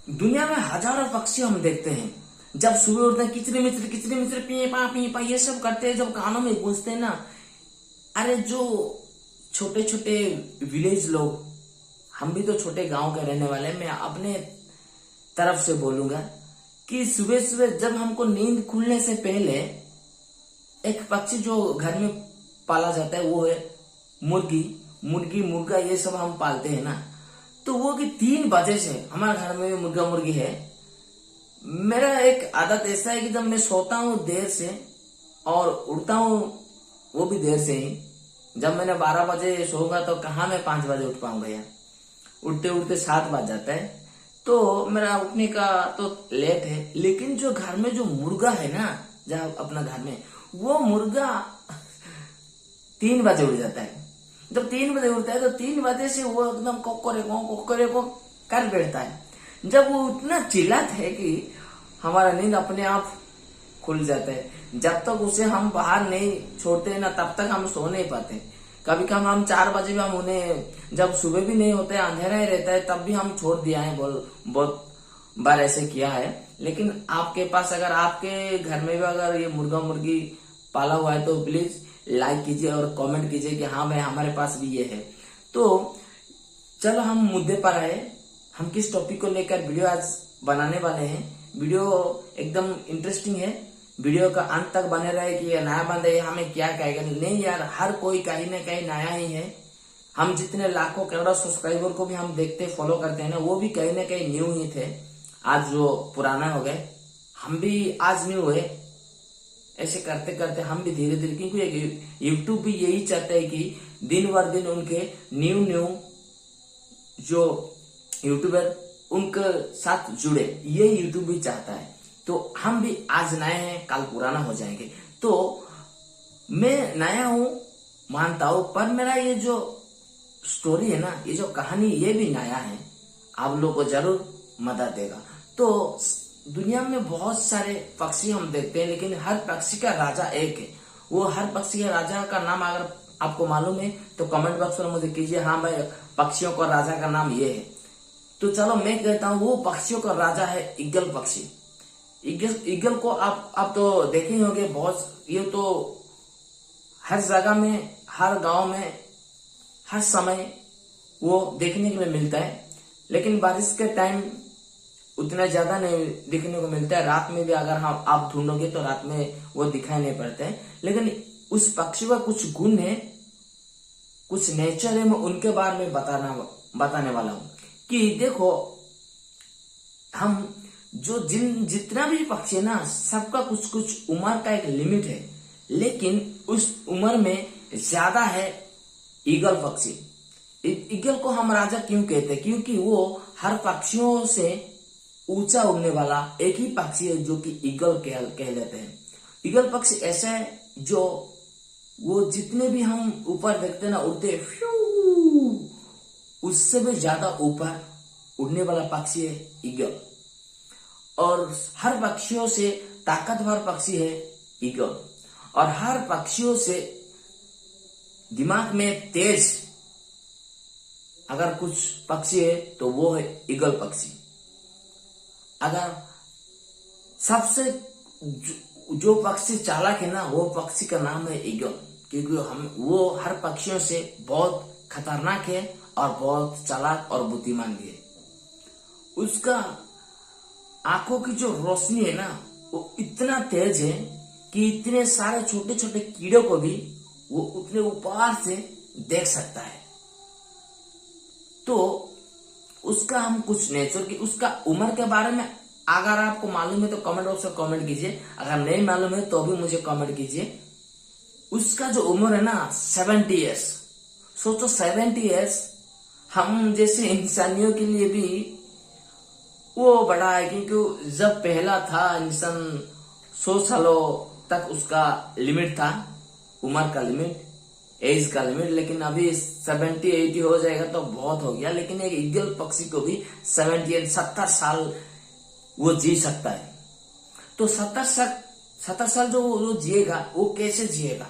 दुनिया में हजारों पक्षी हम देखते हैं। जब सुबह उठते हैं किचरे मिचरे पी पा ये सब करते हैं, जब कानों में गूंजते हैं ना। अरे जो छोटे छोटे विलेज लोग, हम भी तो छोटे गांव के रहने वाले हैं, मैं अपने तरफ से बोलूंगा कि सुबह सुबह जब हमको नींद खुलने से पहले एक पक्षी जो घर में पाला जाता है वो है मुर्गी मुर्गा, ये सब हम पालते हैं ना। तो वो कि 3 बजे से हमारे घर में भी मुर्गा मुर्गी है। मेरा एक आदत ऐसा है कि जब मैं सोता हूँ देर से और उठता हूँ वो भी देर से ही। जब मैंने 12 बजे सोऊंगा तो कहाँ मैं 5 बजे उठ पाऊंगा यार। उठते उठते 7 बज जाता है, तो मेरा उठने का तो लेट है। लेकिन जो घर में जो मुर्गा है ना, जहाँ अपना घर में, वो मुर्गा 3 बजे उठ जाता है। जब 3 बजे उठता है तो 3 बजे से वो एकदम कोकरे को कर बैठता है। जब वो उतना चिल्लाता है कि हमारा नींद अपने आप खुल जाता है। जब तक उसे हम बाहर नहीं छोड़ते ना तब तक हम सो नहीं पाते। कभी कभी हम 4 बजे भी हम उन्हें, जब सुबह भी नहीं होता है अंधेरा ही रहता है तब भी हम छोड़ दिया है, बहुत बार ऐसे किया है। लेकिन आपके पास अगर आपके घर में भी अगर ये मुर्गा मुर्गी पाला हुआ है तो प्लीज लाइक कीजिए और कमेंट कीजिए कि हाँ भाई हमारे पास भी ये है। तो चलो हम मुद्दे पर आए। हम किस टॉपिक को लेकर वीडियो आज बनाने वाले हैं। वीडियो एकदम इंटरेस्टिंग है, वीडियो का अंत तक बने रहे कि ये नया बंदा है हमें क्या कहेगा। नहीं यार, हर कोई कहीं ना कहीं नया ही है। हम जितने लाखों करोड़ों सब्सक्राइबर को भी हम देखते फॉलो करते हैं ना, वो भी कहीं ना कहीं न्यू ही थे। आज जो पुराना हो गए, हम भी आज न्यू हुए। ऐसे करते करते हम भी धीरे धीरे, क्योंकि यूट्यूब भी यही चाहता है कि दिन बर दिन उनके न्यू जो यूट्यूबर उनके साथ जुड़े, ये यूट्यूब भी चाहता है। तो हम भी आज नए हैं, कल पुराना हो जाएंगे। तो मैं नया हूं मानता हूं, पर मेरा ये जो स्टोरी है ना, ये जो कहानी, ये भी नया है। आप लोगों को जरूर मदद देगा। तो दुनिया में बहुत सारे पक्षी हम देखते हैं, लेकिन हर पक्षी का राजा एक है। वो हर पक्षी के राजा का नाम अगर आपको मालूम है तो कमेंट बॉक्स में मुझे कीजिए, हाँ भाई पक्षियों का राजा का नाम ये है। तो चलो मैं कहता हूँ वो पक्षियों का राजा है ईगल पक्षी। ईगल को आप तो देखे ही होंगे बहुत। ये तो हर जगह में, हर गांव में, हर समय वो देखने के लिए मिलता है। लेकिन बारिश के टाइम उतना ज्यादा नहीं दिखने को मिलता है। रात में भी अगर हम आप ढूंढोगे तो रात में वो दिखाई नहीं पड़ते हैं। लेकिन उस पक्षी का कुछ गुण है, कुछ नेचर है, मैं उनके बारे में बताने वाला हूं। कि देखो, हम जो जितना भी पक्षी है ना, सबका कुछ कुछ उम्र का एक लिमिट है। लेकिन उस उम्र में ज्यादा है ईगल पक्षी। ईगल को हम राजा क्यों कहते हैं? क्योंकि वो हर पक्षियों से ऊंचा उड़ने वाला एक ही पक्षी है जो कि ईगल कह लेते हैं। ईगल पक्षी ऐसा है जो वो जितने भी हम ऊपर देखते हैं ना उड़ते, उससे भी ज्यादा ऊपर उड़ने वाला पक्षी है ईगल। और हर पक्षियों से ताकतवर पक्षी है ईगल। और हर पक्षियों से दिमाग में तेज अगर कुछ पक्षी है तो वो है ईगल पक्षी। अगर सबसे जो पक्षी चालाक है ना, वो पक्षी का नाम है ईगल। क्योंकि वो हर पक्षियों से बहुत खतरनाक है और बहुत चालाक और बुद्धिमान भी है। उसका आंखों की जो रोशनी है ना, वो इतना तेज है कि इतने सारे छोटे छोटे कीड़ों को भी वो उतने ऊपर से देख सकता है। तो उसका हम कुछ नेचर की, उसका उम्र के बारे में अगर आपको मालूम है तो कमेंट बॉक्स में कमेंट कीजिए। अगर नहीं मालूम है तो भी मुझे कमेंट कीजिए। उसका जो उम्र है ना 70 ईयर्स। सोचो 70 ईयर्स हम जैसे इंसानियों के लिए भी वो बड़ा है। क्योंकि जब पहला था इंसान 100 सालों तक उसका लिमिट था, उम्र का लिमिट, एज का लिमिट। लेकिन अभी 70-80 हो जाएगा तो बहुत हो गया। लेकिन एक ईगल पक्षी को भी 70 साल वो जी सकता है। तो 70 साल जो वो जिएगा, वो कैसे जिएगा?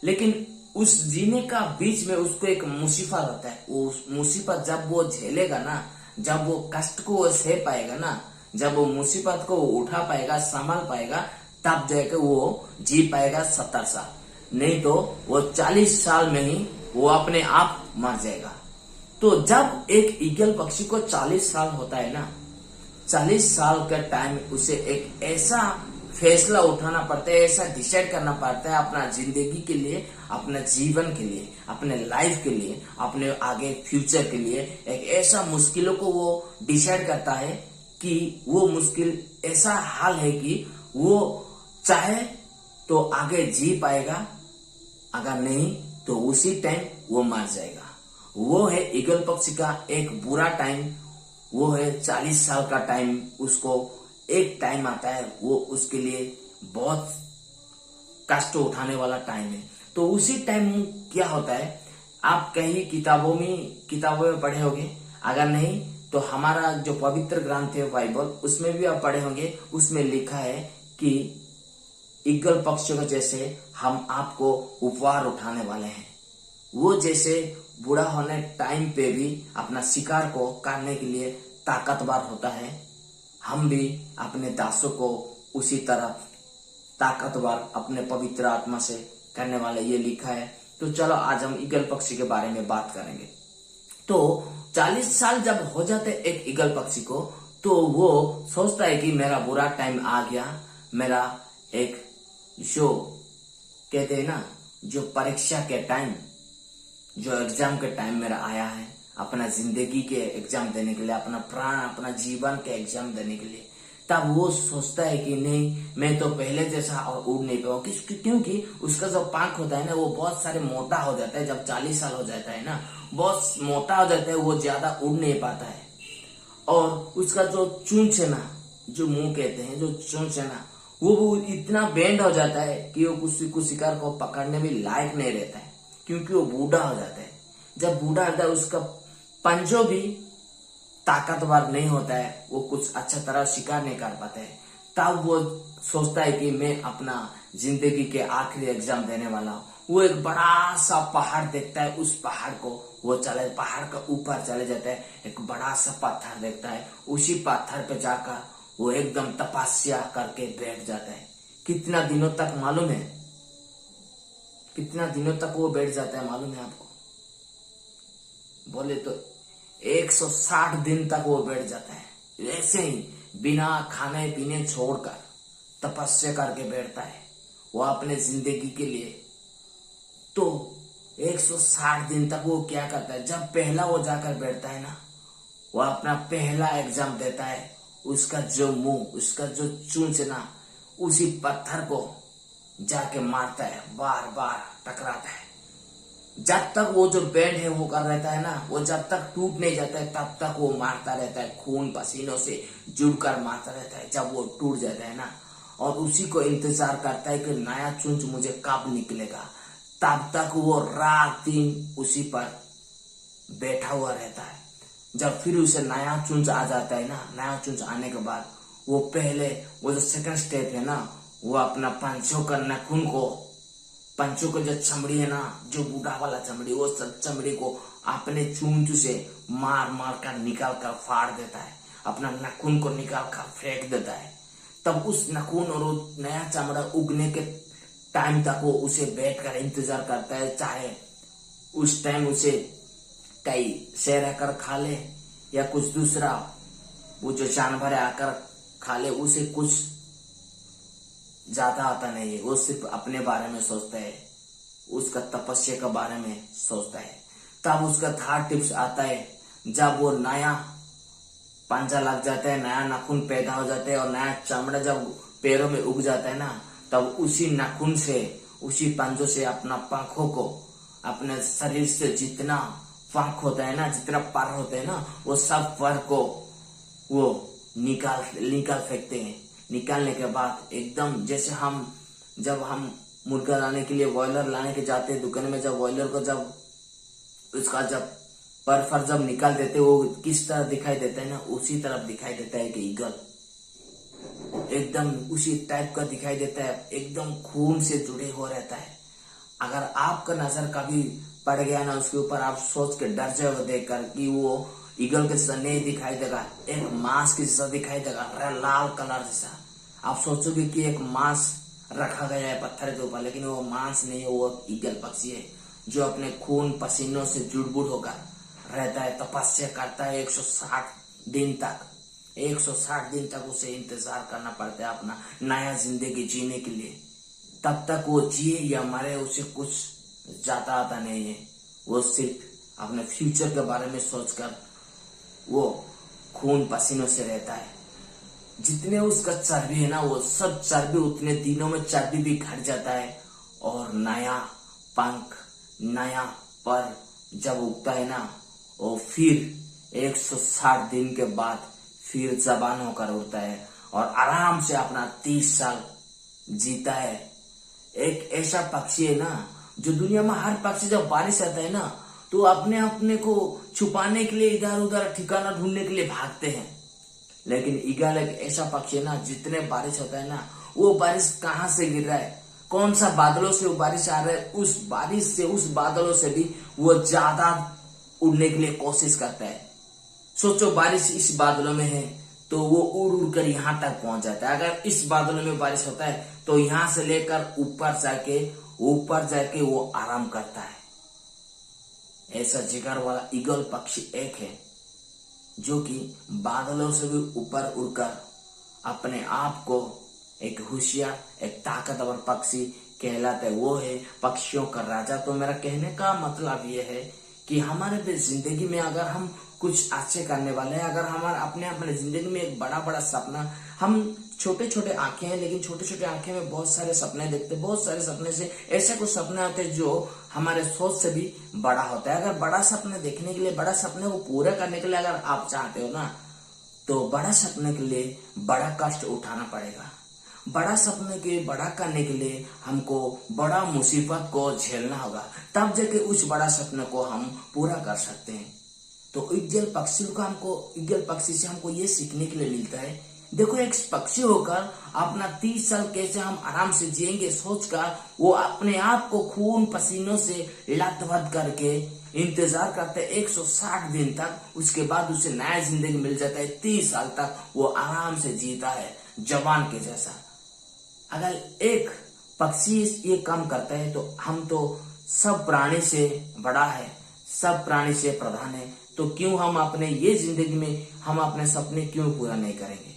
लेकिन उस जीने का बीच में उसको एक मुसीबत होता है। वो मुसीबत जब वो झेलेगा ना, जब वो कष्ट को वो सह पाएगा ना, जब वो मुसीबत को उठा पाएगा, संभाल पाएगा, तब जाके वो जी पाएगा 70 साल। नहीं तो वो 40 साल में ही वो अपने आप मर जाएगा। तो जब एक ईगल पक्षी को 40 साल होता है ना, 40 साल का टाइम उसे एक ऐसा फैसला उठाना पड़ता है, ऐसा डिसाइड करना पड़ता है अपना जिंदगी के लिए, अपने जीवन के लिए, अपने लाइफ के लिए, अपने आगे फ्यूचर के लिए। एक ऐसा मुश्किलों को वो डिसाइड करता है कि वो मुश्किल ऐसा हाल है कि वो चाहे तो आगे जी पाएगा, अगर नहीं तो उसी टाइम वो मर जाएगा। वो है ईगल पक्षी का एक बुरा टाइम, वो है 40 साल का टाइम। उसको एक टाइम आता है वो उसके लिए बहुत कष्ट उठाने वाला टाइम है। तो उसी टाइम क्या होता है, आप कहीं किताबों में पढ़े होंगे, अगर नहीं तो हमारा जो पवित्र ग्रंथ है बाइबल, उसमें भी आप पढ़े होंगे। उसमें लिखा है कि ईगल पक्षियों जैसे हम आपको उपहार उठाने वाले हैं। वो जैसे बूढ़ा होने टाइम पे भी अपना शिकार को करने के लिए ताकतवर होता है, हम भी अपने दासों को उसी तरह ताकतवर अपने पवित्र आत्मा से करने वाले, ये लिखा है। तो चलो आज हम ईगल पक्षी के बारे में बात करेंगे। तो 40 साल जब हो जाते एक ईगल पक्षी को, तो वो सोचता है कि मेरा बुरा टाइम आ गया, मेरा एक जो कहते हैं ना, जो परीक्षा के टाइम, जो एग्जाम के टाइम मेरा आया है, अपना जिंदगी के एग्जाम देने के लिए, अपना प्राण, अपना जीवन के एग्जाम देने के लिए। तब वो सोचता है कि नहीं, मैं तो पहले जैसा और उड़ नहीं पाऊंगा, क्योंकि उसका जो पंख होता है ना, वो बहुत सारे मोटा हो जाता है। जब 40 साल हो जाता है ना, बहुत मोटा हो जाता है, वो ज्यादा उड़ नहीं पाता है। और उसका जो चूंच है ना, जो मुंह कहते हैं, जो चूंच है ना, वो इतना बेंड हो जाता है कि वो कुछ शिकार को पकड़ने में लायक नहीं रहता है, क्योंकि वो बूढ़ा हो जाता है। जब बूढ़ा होता है, उसका पंजों भी ताकतवर नहीं होता है, वो कुछ अच्छा तरह शिकार नहीं कर पाता है। तब वो सोचता है कि मैं अपना जिंदगी के आखिरी एग्जाम देने वाला हूँ। वो एक बड़ा सा पहाड़ देखता है, उस पहाड़ को वो पहाड़ का ऊपर चले जाता है। एक बड़ा सा पत्थर देखता है, उसी पत्थर पे जाकर वो एकदम तपस्या करके बैठ जाता है। कितना दिनों तक मालूम है? कितना दिनों तक वो बैठ जाता है मालूम है आपको? बोले तो 160 दिन तक वो बैठ जाता है, ऐसे ही बिना खाने पीने छोड़कर तपस्या करके बैठता है वो अपने जिंदगी के लिए। तो 160 दिन तक वो क्या करता है, जब पहला वो जाकर बैठता है ना, वो अपना पहला एग्जाम देता है। उसका जो मुंह, उसका जो चूंच ना, उसी पत्थर को जाके मारता है, बार बार टकराता है। जब तक वो जो बैंड है वो कर रहता है ना, वो जब तक टूट नहीं जाता है, तब तक वो मारता रहता है, खून पसीनों से जुड़कर मारता रहता है। जब वो टूट जाता है ना, और उसी को इंतजार करता है कि नया चुंच मुझे कब निकलेगा, तब तक वो रात दिन उसी पर बैठा हुआ रहता है। जब फिर उसे नया चुंच आ जाता है ना, नया चुंच आने के बाद वो पहले वो जो सेकंड स्टेप है ना, वो अपना पंचों का नाखून को, पंचों को जो चमड़ी है ना, जो बूढ़ा वाला चमड़ी, वो सब चमड़ी को अपने चूंच से मार मार कर निकाल कर फाड़ देता है, अपना नाखून को निकाल कर फेंक देता है। तब उस नाखून और नया चमड़ा उगने के टाइम तक वो उसे बैठकर इंतजार करता है, चाहे उस टाइम उसे कई शेर आकर खा ले या कुछ दूसरा वो जो जानवर आकर खा ले, उसे कुछ ज्यादा आता नहीं है। वो सिर्फ अपने बारे में सोचता है, उसका तपस्या के बारे में सोचता है। तब उसका थर्ड टिप्स आता है, जब वो नया पंजा लग जाता है, नया नाखून पैदा हो जाता है और नया चमड़ा जब पैरों में उग जाता है ना, तब उसी नाखून से, उसी पंजों से अपना पंखों को, अपने शरीर से जितना पंख होता है ना, जितना पर होते हैं ना, वो सब पर को वो निकाल फेंकते हैं। निकालने के बाद एकदम जैसे जब हम मुर्गा लाने के लिए, बॉयलर लाने के जाते हैं दुकान में, जब बॉयलर को जब उसका जब पर जब निकाल देते, वो किस तरह दिखाई देता है ना, उसी तरफ दिखाई देता है कि ईगल एकदम उसी टाइप का दिखाई देता है, एकदम खून से जुड़े हो रहता है। अगर आपका नजर कभी पड़ गया ना उसके ऊपर, आप सोच के डर जाओगे देखकर कि वो ईगल के जैसा नहीं दिखाई देगा, एक मांस के जैसा दिखाई देगा, लाल कलर जैसा। आप सोचोगे कि एक मांस रखा गया है पत्थर के ऊपर, लेकिन वो मांस नहीं है, वो ईगल पक्षी है जो अपने खून पसीनों से जुड़बुड़ होकर रहता है, तपस्या करता है 160 दिन तक। 160 दिन तक उसे इंतजार करना पड़ता है अपना नया जिंदगी जीने के लिए। तब तक वो जिए या मरे उसे कुछ जाता आता नहीं है। वो सिर्फ अपने फ्यूचर के बारे में सोचकर वो खून पसीनों से रहता है। जितने उसका चर्बी है ना, वो सब चर्बी उतने दिनों में चर्बी भी घट जाता है और नया पंख, नया पर जब उगता है ना, वो फिर 160 दिन के बाद फिर जवान होकर उड़ता है और आराम से अपना 30 साल जीता है। एक ऐसा पक्षी है ना, जो दुनिया में हर पक्षी जब बारिश आता है ना, तो अपने अपने को छुपाने के लिए इधर उधर ठिकाना ढूंढने के लिए भागते हैं। लेकिन ईगल एक ऐसा पक्षी है ना, जितने बारिश होता है ना, वो बारिश कहाँ से गिर रहा है, कौन सा बादलों से वो बारिश आ रहा है, उस बारिश से, उस बादलों से भी वो ज्यादा उड़ने के लिए कोशिश करता है। सोचो बारिश इस बादलों में है तो वो उड़ उड़ कर यहां तक पहुंच जाता है। अगर इस बादलों में बारिश होता है तो यहां से लेकर ऊपर जाके वो आराम करता है। ऐसा जिगर वाला ईगल पक्षी एक है जो कि बादलों से भी ऊपर उड़कर अपने आप को एक होशियार, एक ताकतवर पक्षी कहलाता है। वो है पक्षियों का राजा। तो मेरा कहने का मतलब ये है कि हमारे जिंदगी में अगर हम कुछ अच्छे करने वाले हैं, अगर हमारा अपने जिंदगी में एक बड़ा बड़ा सपना, हम छोटे छोटे आंखें हैं लेकिन छोटे छोटे आंखें में बहुत सारे सपने देखते हैं। बहुत सारे सपने से ऐसे कुछ सपने होते हैं जो हमारे सोच से भी बड़ा होता है। अगर बड़ा सपने देखने के लिए, बड़ा सपने को पूरा करने के लिए अगर आप चाहते हो ना, तो बड़ा सपने के लिए बड़ा कष्ट उठाना पड़ेगा। बड़ा सपने के बड़ा करने के लिए हमको बड़ा मुसीबत को झेलना होगा, तब जाके उस बड़ा सपने को हम पूरा कर सकते हैं। तो ईगल पक्षी से हमको ये सीखने के लिए मिलता है, देखो एक पक्षी होकर अपना 30 साल कैसे हम आराम से जिएंगे सोचकर वो अपने आप को खून पसीनों से लथपथ करके इंतजार करते हैं 160 दिन तक। उसके बाद उसे नया जिंदगी मिल जाता है। 30 साल तक वो आराम से जीता है जवान के जैसा। अगर एक पक्षी ये काम करता है तो हम तो सब प्राणी से बड़ा है, सब प्राणी से प्रधान है, तो क्यों हम अपने ये जिंदगी में हम अपने सपने क्यों पूरा नहीं करेंगे?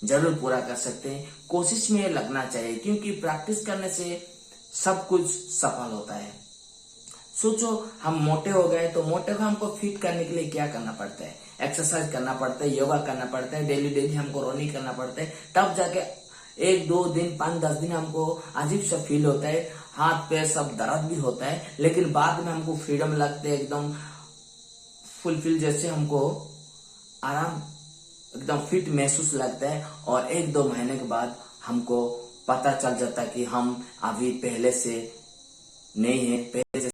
जरूर पूरा कर सकते हैं। कोशिश में लगना चाहिए, क्योंकि प्रैक्टिस करने से सब कुछ सफल होता है। सोचो हम मोटे हो गए तो मोटे को हमको फिट करने के लिए क्या करना पड़ता है? एक्सरसाइज करना पड़ता है, योगा करना पड़ता है, डेली हमको रनिंग करना पड़ता है। तब जाके 1-2 दिन 5-10 दिन हमको अजीब सा फील होता है, हाथ पैर सब दर्द भी होता है, लेकिन बाद में हमको फ्रीडम लगता है, एकदम फुलफिल जैसे हमको आराम, एकदम फिट महसूस लगता है। और 1-2 महीने के बाद हमको पता चल जाता है कि हम अभी पहले से नहीं है, पहले से